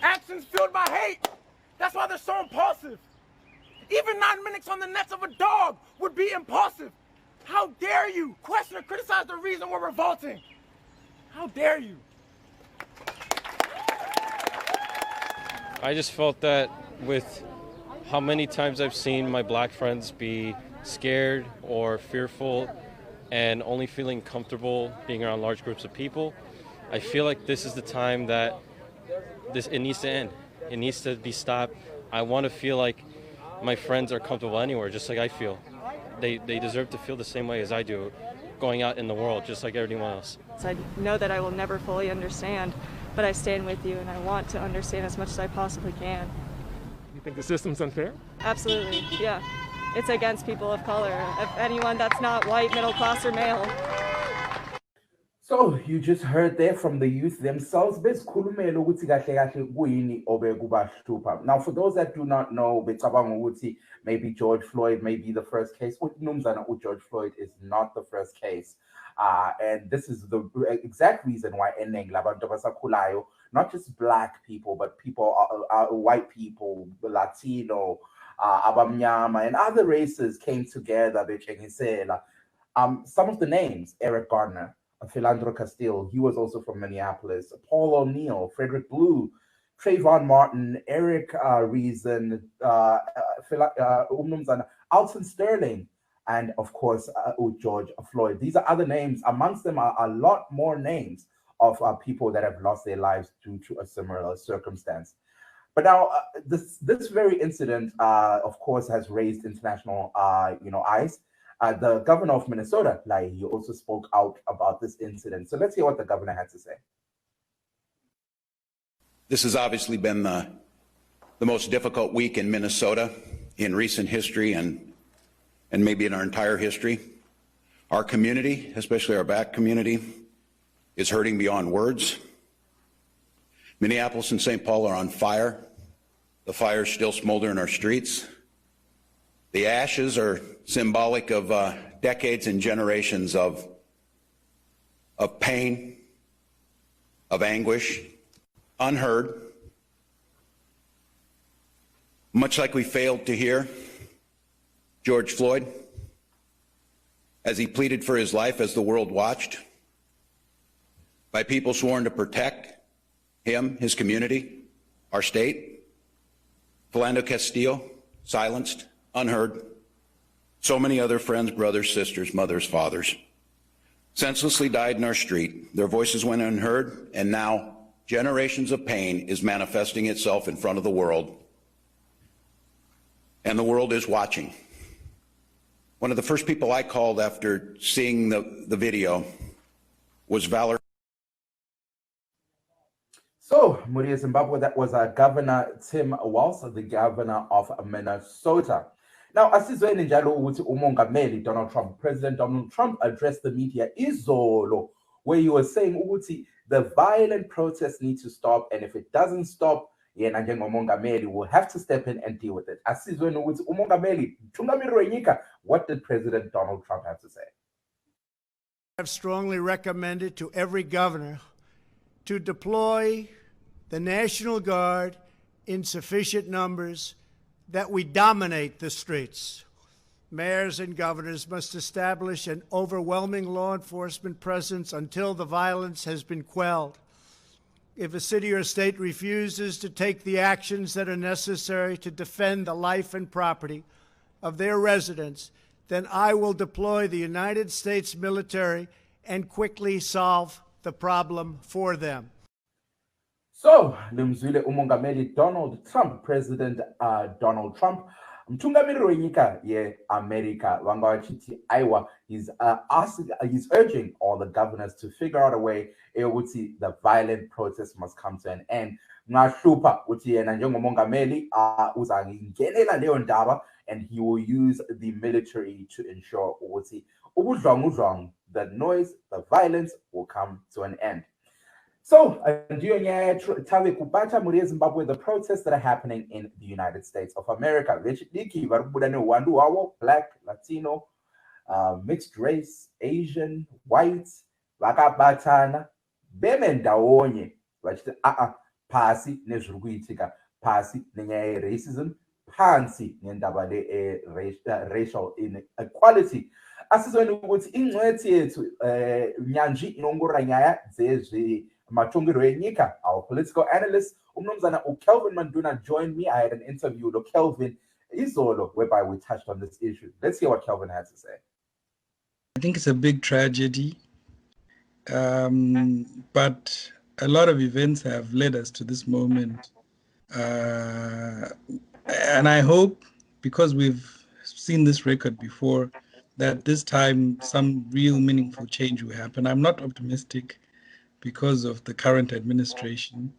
Actions fueled by hate. That's why they're so impulsive. Even 9 minutes on the nets of a dog would be impulsive. How dare you question or criticize the reason we're revolting? How dare you? I just felt that with how many times I've seen my black friends be scared or fearful and only feeling comfortable being around large groups of people, I feel like this is the time that it needs to end. It needs to be stopped. I want to feel like my friends are comfortable anywhere, just like I feel. They deserve to feel the same way as I do, going out in the world, just like everyone else. I know that I will never fully understand, but I stand with you and I want to understand as much as I possibly can. You think the system's unfair? Absolutely, yeah. It's against people of color, anyone that's not white, middle class, or male. So you just heard there from the youth themselves. Now, for those that do not know, maybe George Floyd may be the first case. George Floyd is not the first case. And this is the exact reason why not just black people, but people, white people, Latino, Abamnyama, and other races came together. Some of the names: Eric Garner, Philandro Castile, he was also from Minneapolis, Paul O'Neill, Frederick Blue, Trayvon Martin, Eric Reason, Alton Sterling, and of course, George Floyd. These are other names. Amongst them are a lot more names of people that have lost their lives due to a similar circumstance. But now, this very incident, of course, has raised international, eyes. The governor of Minnesota, he also spoke out about this incident. So let's hear what the governor had to say. This has obviously been the most difficult week in Minnesota in recent history and maybe in our entire history. Our community, especially our black community, is hurting beyond words. Minneapolis and St. Paul are on fire. The fires still smolder in our streets. The ashes are symbolic of decades and generations of pain, of anguish, unheard. Much like we failed to hear George Floyd as he pleaded for his life as the world watched, by people sworn to protect him, his community, our state. Philando Castile, silenced, unheard. So many other friends, brothers, sisters, mothers, fathers, senselessly died in our street. Their voices went unheard, and now generations of pain is manifesting itself in front of the world. And the world is watching. One of the first people I called after seeing the video was Valor. So, Muria Zimbabwe, that was Governor Tim Walz, the governor of Minnesota. Now, asizweni njalo ukuthi umongameli Donald Trump, President Donald Trump, addressed the media izolo, where he was saying ukuthi the violent protests need to stop, and if it doesn't stop, yena njengomongameli will have to step in and deal with it. Asizwe nokuthi umongameli mthungameli wenyika, what did President Donald Trump have to say? I've strongly recommended to every governor to deploy the National Guard in sufficient numbers that we dominate the streets. Mayors and governors must establish an overwhelming law enforcement presence until the violence has been quelled. If a city or state refuses to take the actions that are necessary to defend the life and property of their residents, then I will deploy the United States military and quickly solve the problem for them. So, limzwile umongameli Donald Trump, President Donald Trump, mthungameli wenyika ye-America, vakawanda, he's urging all the governors to figure out a way ukuthi the violent protest must come to an end. Ngashupa ukuthi yena njengomongameli uzangenela leyo ndaba, and he will use the military to ensure ukuthi ubudlwangudlwangu, the noise, the violence will come to an end. So, ndiyo nyaya tawe kubata muri Zimbabwe, the protests that are happening in the United States of America. Vechiteki varikubuda newandu wawo, black, Latino, mixed race, Asian, white, vakabatana, beme ndawonye, vachiti pasi nezvirikuitika, pasi nenyaya racism, phansi ngendaba le racial inequality. Asizweni ukuthi ingcwethi yethu nyanji inongora nyaya dzezvi matungiro enyika, our political analyst umnumzana uKelvin Manduna joined me. I had an interview with Kelvin Izolo whereby we touched on this issue. Let's hear what Kelvin has to say. I think it's a big tragedy, but a lot of events have led us to this moment, and I hope, because we've seen this record before, that this time some real meaningful change will happen. I'm not optimistic because of the current administration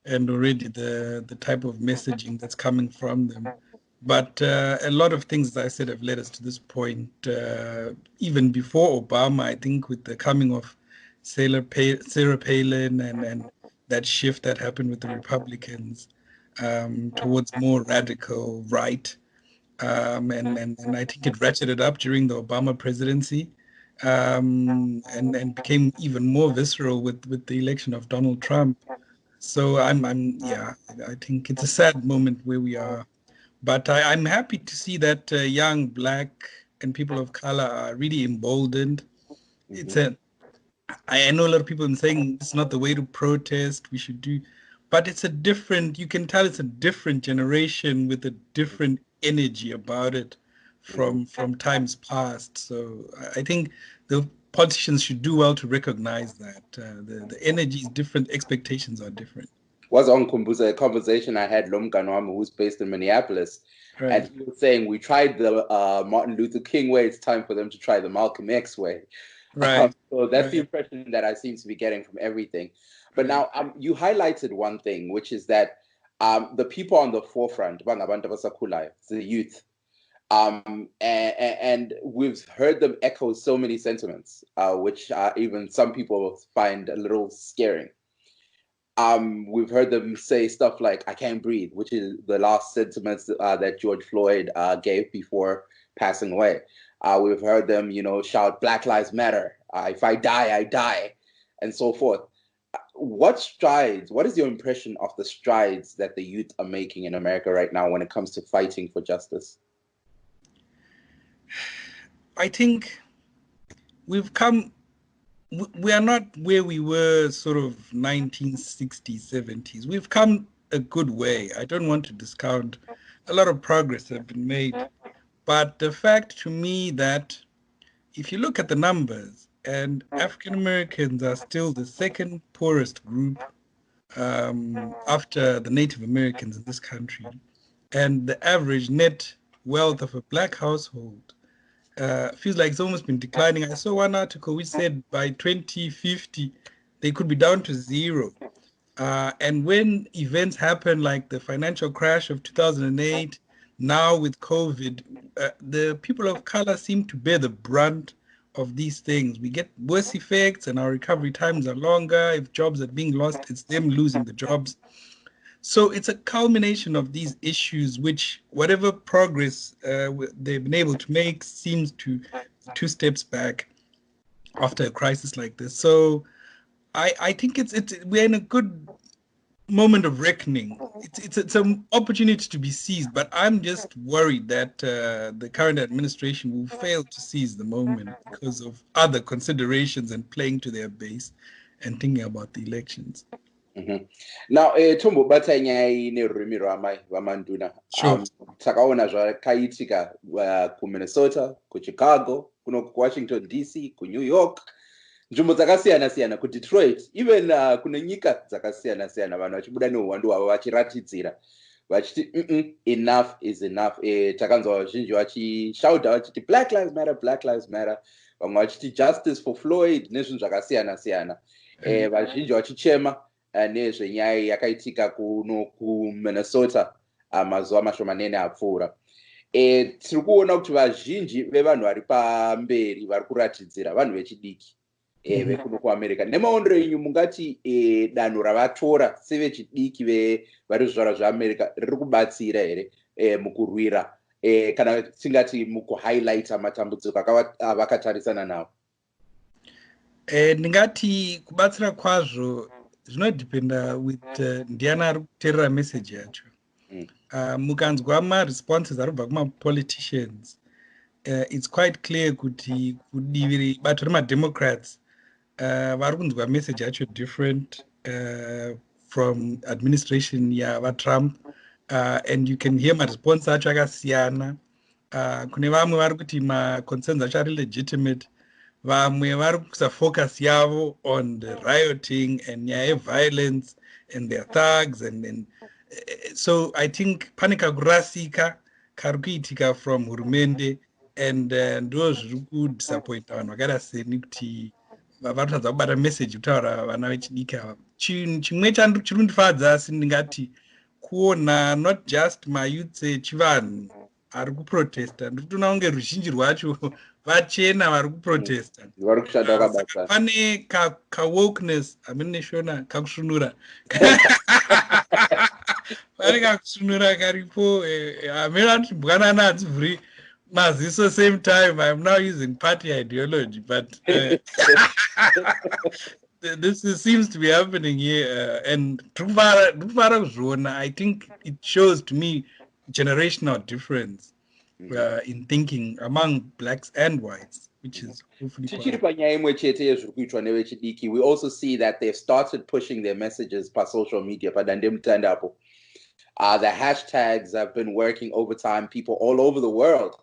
and already the type of messaging that's coming from them. But a lot of things, as I said, have led us to this point. Even before Obama, I think with the coming of Sarah Palin and that shift that happened with the Republicans towards more radical right, and I think it ratcheted up during the Obama presidency, and became even more visceral with the election of Donald Trump. So I think it's a sad moment where we are, but I'm happy to see that young Black and people of color are really emboldened. I know a lot of people are saying it's not the way to protest, we should do, but it's a different, you can tell it's a different generation with a different energy about it from times past. So I think the politicians should do well to recognize that the energy is different, expectations are different. Was on Kumbuza, a conversation I had Lomganwam, who's based in Minneapolis, right. And he was saying we tried the Martin Luther King way, it's time for them to try the Malcolm X way. Right. So that's the impression that I seem to be getting from everything. But now you highlighted one thing, which is that the people on the forefront, the youth, and we've heard them echo so many sentiments, which even some people find a little scaring. We've heard them say stuff like, I can't breathe, which is the last sentiments that George Floyd gave before passing away. We've heard them, shout, Black Lives Matter. If I die, I die, and so forth. What is your impression of the strides that the youth are making in America right now when it comes to fighting for justice? I think we are not where we were sort of 1960s, 70s. We've come a good way. I don't want to discount. A lot of progress has been made. But the fact to me that if you look at the numbers, and African Americans are still the second poorest group after the Native Americans in this country, and the average net wealth of a Black household feels like it's almost been declining. I saw one article which said by 2050 they could be down to zero. And when events happen like the financial crash of 2008, now with COVID, the people of color seem to bear the brunt of these things. We get worse effects and our recovery times are longer. If jobs are being lost, it's them losing the jobs. So it's a culmination of these issues, which whatever progress they've been able to make seems to 2 steps back after a crisis like this. So I think we're in a good moment of reckoning. It's an opportunity to be seized, but I'm just worried that the current administration will fail to seize the moment because of other considerations and playing to their base and thinking about the elections. Now, tombobata nyaya nerurimi rwamai vamanduna. Sure. Takaona zvakaitika kuMinnesotta, kuChicago, kuno kuWashington DC, kuNew York, nzvimbo dzakasiyana siyana, kuDetroit, even kune nyika dzakasiyana siyana, vanhu vachibuda neuhwandu hwavo vachiratidzira vachiti enough is enough. Takanzwa vazhinji vachishauta vachiti Black Lives Matter, Black Lives Matter, vamwe vachiti justice for Floyd nezvinhu zvakasiyana siyana, vazhinji vachichema nezvenyaya yakaitika kuno kuMinnesotta mazuva mashomanene apfuura. Tiri kuona kuti vazhinji vevanhu vari pamberi vari kuratidzira vanhu vechidiki vekuno kuAmerica. Nemaondero enyu mungati danho ravatora sevechidiki vari zvizvarwa zveAmerica riri kubatsira here mukurwira kana tingati mukuhighlighta matambudziko avakatarisana nawo? Ndingati kubatsira kwazvo zvinodependa with ndiani ari kuteerera message yacho. Mukanzwa maresponses aribva kuma-politicians, it's quite clear kuti kudivi bato remademocrats vari kunzwa message yacho different from administration yavaTrump, and you can hear maresponse acho akasiyana. Kune vamwe vari kuti maconcerns acho ari legitimate, vamwe vari kuisa focus yavo on the rioting and nyaya yeviolence and their thugs and so I think pane kakurasika kari kuitika from hurumende, and ndo zviri kudisappointa vanhu vakaita seni kuti varikutadza kubata message kutaura vana vechidiki ava. Chimwe chiri kundifadza asi ndingati kuona not just mayouths echivanhu ari kuprotesta, ndiri kutoona kunge ruzhinji rwacho vachena vari kuprotesta. Pane kawokeness amineshona kakusvinura pane kakusvinura karipo. Amene anoti mbwanana hadzivhuri maziso same time. I'm now using party ideology, but this seems to be happening here, and I think it shows to me generational difference in thinking among blacks and whites, which is hopefully tichiri panyaya imwe chete yezviri kuitwa nevechidiki. We also see that they've started pushing their messages per social media padandemutande. The hashtags have been working overtime. People all over the world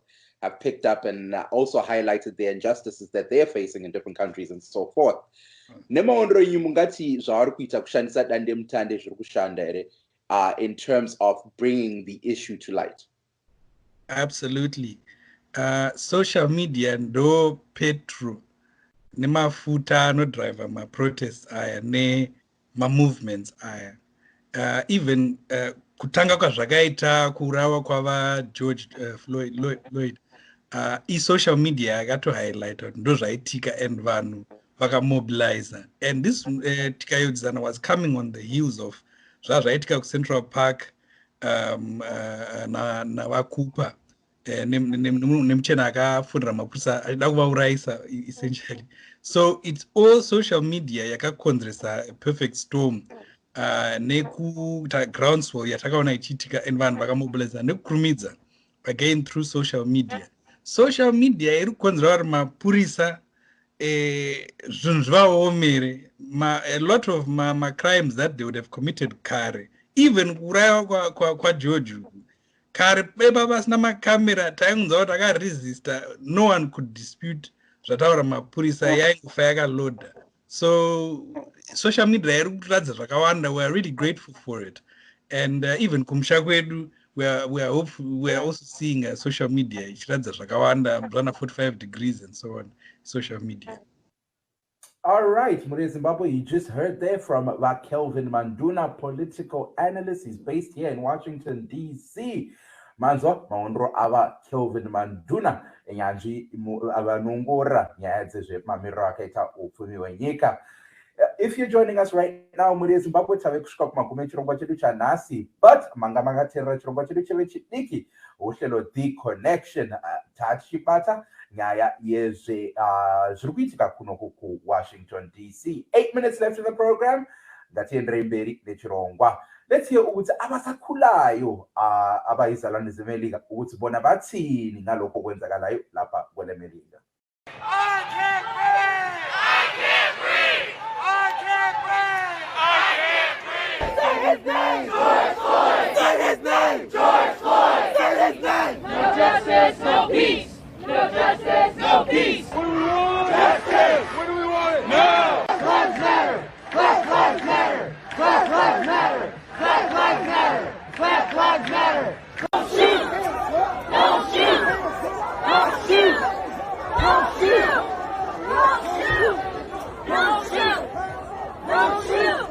have picked up and also highlighted the injustices that they're facing in different countries and so forth. Nemaondero enyu mungati zvavari kuita kushandisa dandemutande zviri kushanda here in terms of bringing the issue to light? Absolutely. Social media ndo petro nemafuta anodriva ma-protests aya nema-movements aya. Even kutanga kwazvakaita kuurawa kwavaGeorge Floyd, social media yakatohighlighta kuti ndo zvaitika and vanhu vakamobiliza, and this tikayodzana was coming on the heels of zvaitika kuCentral Park navakupa nemuchena akafundira mapurisa achida kuvaurayisa essentially. So it's all social media yakakonzeresa a perfect storm nekuita groundswell yatakaona ichiitika and vanhu vakamobiliza nekukurumidza again through social media. Social media iri kukonzera vari mapurisa zvinhu zvivaomere, a lot of crimes that they would have committed kare, even kuurayiwa kwaGeorge kare beba pasina makamera taingunza kuti akaresista, no one could dispute zvataura mapurisa, yaingofa yakaloda. So social media iri kuratidza zvakawanda. We are really grateful for it, and even kumusha kwedu we are also seeing social media ichiratidza zvakawanda, Blana 45 degrees and so on, social media. All right, Muria Zimbabwe, you just heard there from Kelvin Manduna, political analyst. He's based here in Washington, D.C. Manzo, maondro ava Kelvin Manduna, nyanji avanongora nyaya dzezvemamiriro akaita upfumi hwenyika. If you're joining us right now, muri Zimbabwe tave kusvika kumagume chirongwa chedu chanhasi, but manga makateerera chirongwa chedu chevechidiki, uhlelo The Connection, tachibata nyaya yezve zviri kuitika kuno kuWashington DC. 8 minutes left in the program. Ngatienderei mberi nechirongwa. Let's hear ukuthi abasakhulayo abayizalwane zeMelika ukuthi bona bathini ngalokho kwenzakalayo lapha kweleMelika. I can't breathe! I can't breathe! I can't breathe! I can't breathe! Say his name! George Floyd! Say his name! George Floyd! Say his name! No justice, no peace! No justice, no peace! What do we want? Justice! What do we want? Now! Black lives matter! Black lives matter! Black lives matter! Black lives matter! Black lives matter! Don't shoot! Don't shoot! Don't shoot! Don't shoot! Don't shoot! Don't shoot!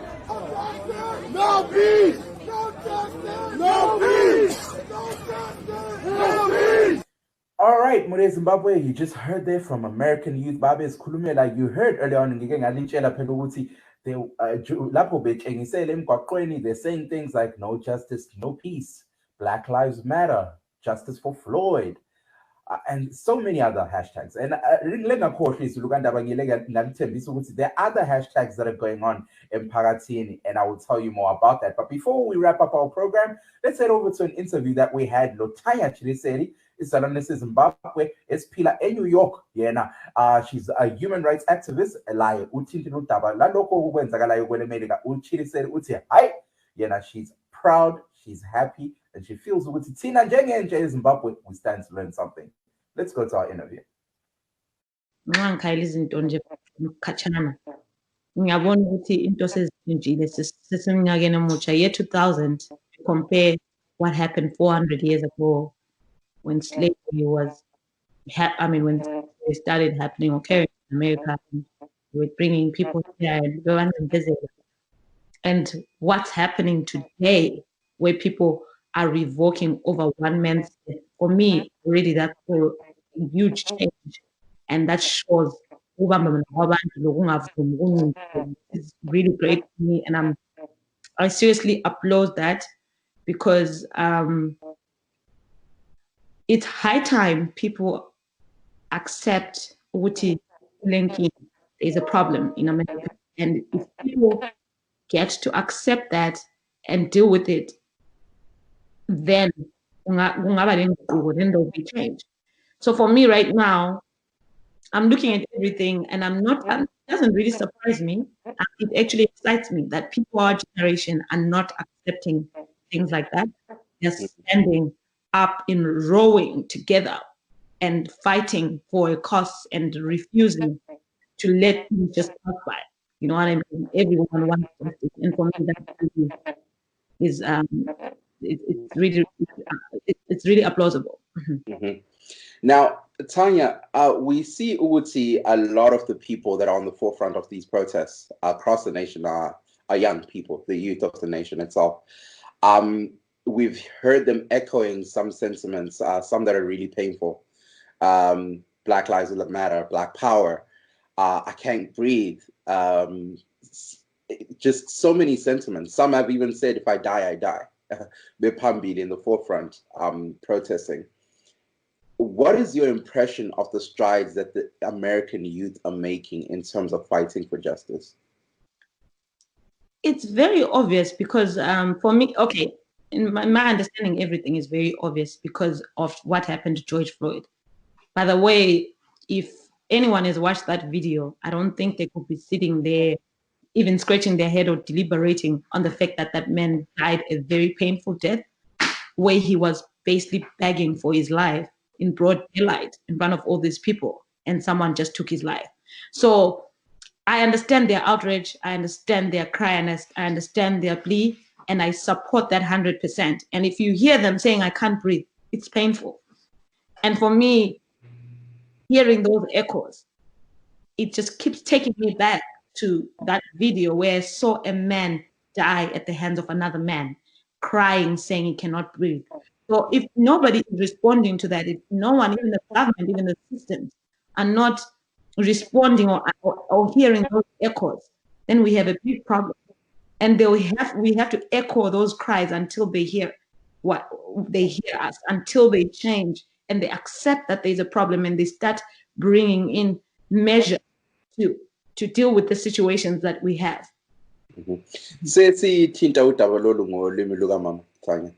No peace! No justice! No peace! No justice! No peace! All right, Mure Zimbabwe, you just heard there from American Youth Babes Kulumela. You heard earlier on ngike ngalintshela phela ukuthi lapho betshengisele emgwaqweni, they're saying things like no justice, no peace, Black Lives Matter, justice for Floyd, and so many other hashtags. And there are other hashtags that are going on in Paratini, and I will tell you more about that. But before we wrap up our program, let's head over to an interview that we had. Lotanya Chiriseri is Zimbabwe, is Pila in New York. She's a human rights activist. She's proud, she's happy, and she feels with Tina Njenge Zimbabwe, we stand to learn something. Let's go to our interview. Ngiyabona ukuthi into sezintshile seseminyakeni emutsha ye 2000 compare what happened 400 years ago when slavery was when it started happening occurring in America, with bringing people here and going and visit, and what's happening today where people are revoking over one man's death. For me, really, that's a huge change, and that shows it's really great to me, and I seriously applaud that, because it's high time people accept Uti linking is a problem in America, and if people get to accept that and deal with it, then there'll be change. So for me right now, I'm looking at everything, and it doesn't really surprise me. It actually excites me that people our generation are not accepting things like that. They're standing up in rowing together and fighting for a cause and refusing to let things just pass by. You know what I mean? Everyone wants justice, and for me that is it's really applaudable. Now, Tanya, we see Uwuti, a lot of the people that are on the forefront of these protests across the nation are young people, the youth of the nation itself. We've heard them echoing some sentiments, some that are really painful. Black Lives Matter, Black Power, I can't breathe. Just so many sentiments. Some have even said, if I die, I die. Bepambili in the forefront, protesting. What is your impression of the strides that the American youth are making in terms of fighting for justice? It's very obvious because for me, okay, in my understanding, everything is very obvious because of what happened to George Floyd. By the way, if anyone has watched that video, I don't think they could be sitting there even scratching their head or deliberating on the fact that that man died a very painful death, where he was basically begging for his life in broad daylight in front of all these people, and someone just took his life. So I understand their outrage, I understand their cry, and I understand their plea, and I support that 100%. And if you hear them saying, I can't breathe, it's painful. And for me, hearing those echoes, it just keeps taking me back to that video where I saw a man die at the hands of another man, crying, saying he cannot breathe. So if nobody is responding to that, if no one, even the government, even the systems, are not responding or hearing those echoes, then we have a big problem. And we have to echo those cries until they hear us, until they change and they accept that there's a problem and they start bringing in measures to deal with the situations that we have. Sesithinta udaba lolu ngolimi lukaMama Thanya.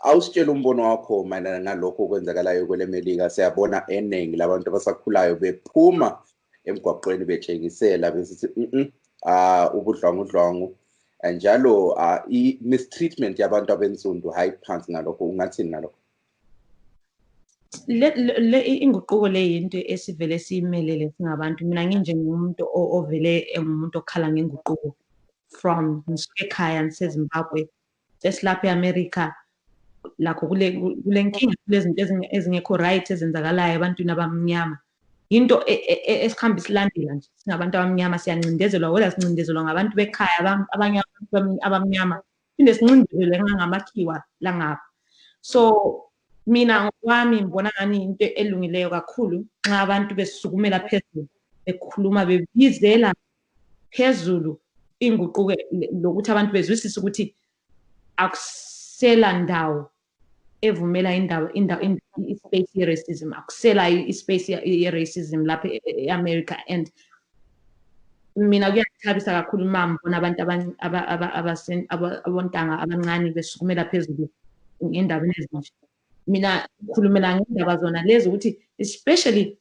Awusitshela umbono wakho mayelana nalokho okwenzakalayo kwelemelika. Siyabona eningi labantu abasakhulayo bephuma emgwaqweni betshengisela besithi ubudlwangu njalo i-mistreatment yabantu abensundu hayi phansi ngalokho. Ungathini ngalokho? Inguquko le yinto esivele siyimelele singabantu. Mina nginjengomuntu ovele engumuntu okhala ngenguquko from ekhaya ngiseZimbabwe sesilapha eAmerica lakho kule nkinga kulezinto ezingekho right ezenzakalayo ebantwini abamnyama. Into esikhamba isilandela nje singabantu abamnyama siyancindezelwa, wena sincindezelwa ngabantu bekhaya abanye abantu abamnyama phinde sincindezelwe ngamakhiwa langapha. So mina ngokwami ngibona ngani into elungileyo kakhulu nxa abantu besukumela phezulu bekhuluma bebizela phezulu inguquko lokuthi abantu bezwisise ukuthi akusela ndawo evumela ispace ye-racism, akusela ispace ye-racism lapha e-America. And mina kuyangithabisa kakhulu uma ngibona abantu abontanga abancane besukumela phezulu ngendabeni ezinje. Mina ngikhulumela ngendaba zona lezi ukuthi especially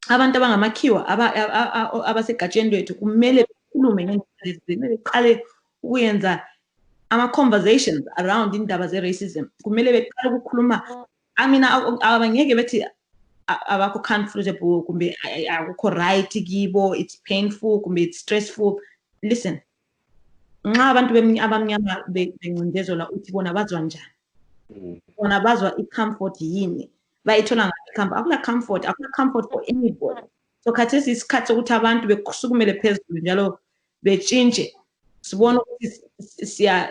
abantu abangamakhiwa abasegatsheni lethu kumele bekhulume ngendaba lezi, kumele beqale ukuyenza ama-conversations around indaba ze-racism. Kumele beqale ukukhuluma. Abangeke bethi abakho comfortable kumbe akukho right kibo, it's painful kumbe it's stressful. Listen, nxa abantu abamnyama bencindezelwa uthi bona bazwa njani, bona bazwa i-comfort yini, bayithola ngaphi i-comfort? Akula comfort for anybody. So khathesi isikhathi sokuthi abantu besukumele phezulu njalo betshintshe, sibona ukuthi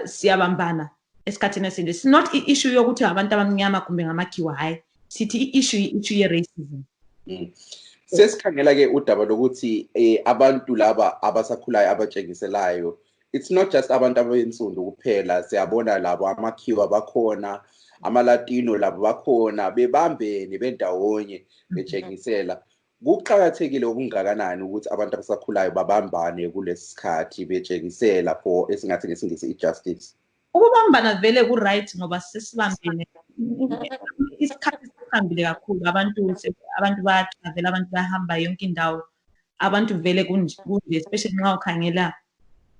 siyabambana esikhathini esinje. It's not i-issue yokuthi abantu abamnyama kumbe ngamakhiwa, hayi, sithi i-issue ye-racism. Sesikhangela ke udaba lokuthi abantu laba abasakhulayo abatshengiselayo, it's not just abantu abensundu kuphela, siyabona labo amakhiwa bakhona, amalatino labo bakhona, bebambene bendawonye betshengisela. Kuqakathekile okungakanani ukuthi abantu abasakhulayo babambane kulesikhathi betshengisela for esingathi ngesingisi i-justice? Ukubambana vele ku-right ngoba sesibambene isikhathi sihambile kakhulu, abantu bayatravela, abantu bayahamba yonke indawo, abantu vele kunje, especially nxa ukhangela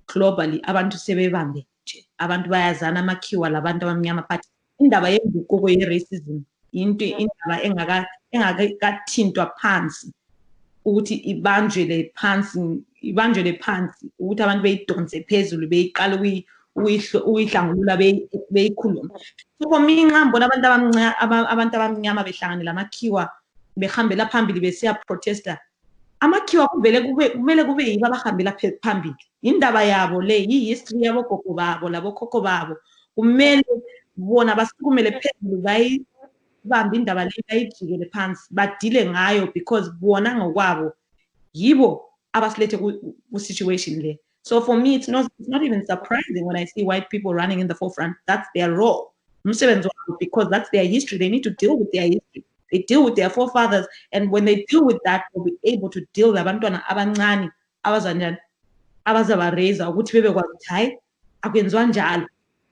globally abantu sebebambe nje, abantu bayazana amakhiwa labantu abamnyama. But indaba yenguquko ye-racism indaba engakathintwa phansi ukuthi ibanjwele phansi ukuthi abantu beyidonse phezulu beyiqala uyihlangulula beyikhuluma. So for me nxa ngibona abantu abamnyama behlangane lamakhiwa behambela phambili besiya protesta, amakhiwa kumele kube yibo abahambela phambili. Indaba yabo le, yi-history yabo gogo babo labokhokho babo, kumele bona basukumele phezulu bayibambe indaba le bayijikele phansi badile ngayo, because bona ngokwabo yibo abasilethe ku-situation le. So for me, it's not even surprising when I see white people running in the forefront. That's their role, because that's their history. They need to deal with their history. They deal with their forefathers, and when they deal with that, they'll be able to deal with abantwana abancane abazabareza ukuthi bebekwazi ukuthi hayi akwenziwa njalo,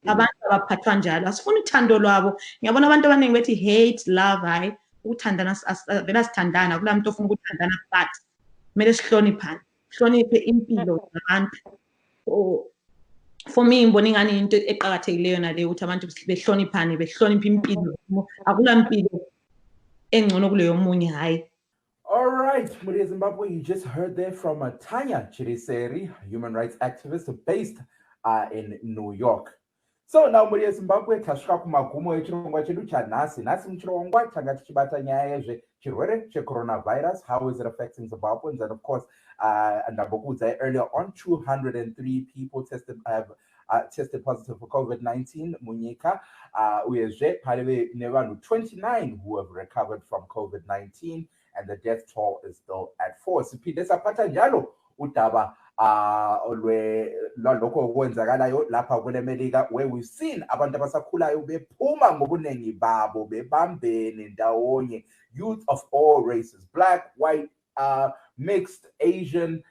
abantu abaphathwa njalo. Asifuni uthando lwabo. Ngiyabona abantu abaningi bethi hate, love, hayi ukuthandana vele sithandana, kula muntu ofuna ukuthandana, but kumele sihloniphe impilo zabantu. For me ngibona ingani into eqhakathekileyo nale ukuthi abantu behloniphane, behloniphe impilo. Akula mpilo engcono kuleyo munye, hayi. All right, Muria Zimbabwe, you just heard there from Thanya Chiriseri, human rights activist based in New York. So now Muria Zimbabwe, tashika kumagumo yechirongwa chedu chanhasi. Nasi muchirongwa tanga tichibata nyaya yechirwere checoronavirus. How is it affecting Zimbabweans? And of course, earlier on, 203 people tested positive for COVID-19 munyika. Uyezve parive nevanhu 29 who have recovered from COVID-19. And the death toll is still at 4. Sipinde sapata njalo udaba lokho okwenzakalayo lapha kwelemelika, where we've seen abantu abasakhulayo bephuma ngobuningi babo bebambene ndawonye, youth of all races, black, white, mixed, Asian,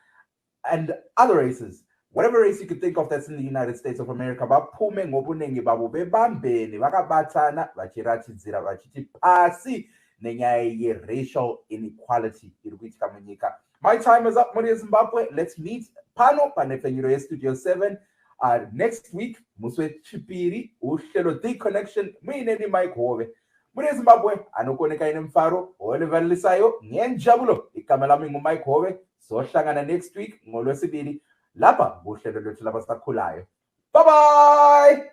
and other races. Whatever race you could think of that's in the United States of America, baphume ngobuningi babo bebambene bakabathana bachiratidzira bachiti pasi nenyaya ye-racial inequality iri kuitika munyika. My time is up, muri Zimbabwe. Let's meet pano panefenyuro yestudio 7 next week. Muswe chipiri uhlelo The Connection muineni Mike Hove. Muri Zimbabwe anokoneka ine mfaro olevalisayo ngenjabulo. Igama lami nguMike Hove. Sohlangana next week ngolwesibili lapha kuhlelo lwethu labasakhulayo. Bye bye.